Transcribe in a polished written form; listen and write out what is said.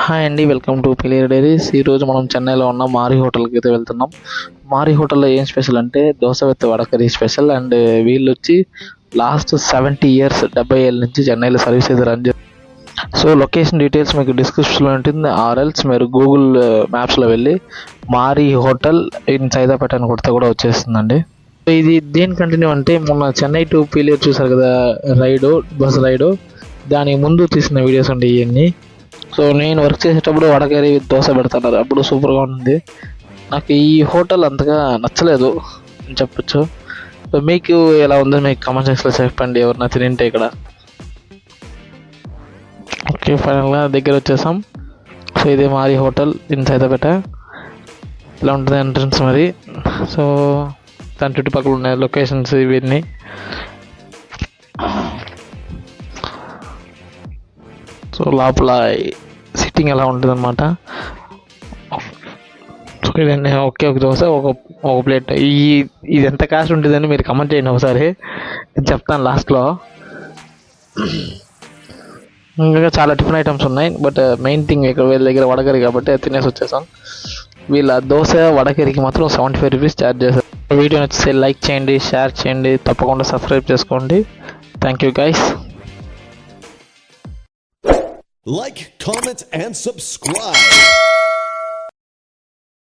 Hi అండి, welcome to పిలియర్ diaries. ఈరోజు మనం చెన్నైలో ఉన్న మారి హోటల్కి అయితే వెళ్తున్నాం. మారి హోటల్లో ఏం స్పెషల్ అంటే దోశ విత్ వడకరీ స్పెషల్. అండ్ వీళ్ళు వచ్చి లాస్ట్ 70 ఇయర్స్ 70 ఏళ్ళ నుంచి చెన్నైలో సర్వీస్ అయితే రన్ చేస్తారు. సో లొకేషన్ డీటెయిల్స్ మీకు డిస్క్రిప్షన్లో ఉంటుంది, ఆర్ఎల్స్ మీరు గూగుల్ మ్యాప్స్లో వెళ్ళి మారి హోటల్ ఇన్ సైదాపేట అని కొడితే కూడా వచ్చేస్తుందండి. ఇది దేని కంటిన్యూ అంటే మొన్న చెన్నై టు పిలియర్ చూసారు కదా, బస్ రైడు, దానికి ముందు తీసిన వీడియోస్ అండి ఇవన్నీ. సో నేను వర్క్ చేసేటప్పుడు వడకరీ దోశ పెడతాను, అప్పుడు సూపర్గా ఉంది. నాకు ఈ హోటల్ అంతగా నచ్చలేదు అని చెప్పచ్చు. సో మీకు ఎలా ఉందో మీకు కామెంట్ సెక్షన్లో చెప్పండి, ఎవరన్నా తింటే ఇక్కడ. ఓకే, ఫైనల్గా దగ్గర వచ్చేసాం. సో ఇదే మారి హోటల్ ఇన్ సైదాపేట. ఇలా ఉంటుంది ఎంట్రన్స్ మరి. సో దాని చుట్టుపక్కల ఉన్నాయి లొకేషన్స్ ఇవన్నీ. సో లోపల సిట్టింగ్ ఎలా ఉంటుంది అనమాట. ఇదండి ఒకే ఒక దోశ ఒక ప్లేట్. ఇది ఎంత కాస్ట్ ఉంటుందని మీరు కమెంట్ చేయండి ఒకసారి, నేను చెప్తాను లాస్ట్లో. ఇంకా చాలా టిఫిన్ ఐటమ్స్ ఉన్నాయి, బట్ మెయిన్ థింగ్ ఇక్కడ వీళ్ళ దగ్గర వడకరీ కాబట్టి తినేసి వచ్చేసాం. వీళ్ళ దోశ వడకరీకి మాత్రం 75 రూపీస్ ఛార్జ్ చేశారు. వీడియో నచ్చితే లైక్ చేయండి, షేర్ చేయండి, తప్పకుండా సబ్స్క్రైబ్ చేసుకోండి. Thank you guys. Like, comment, and subscribe.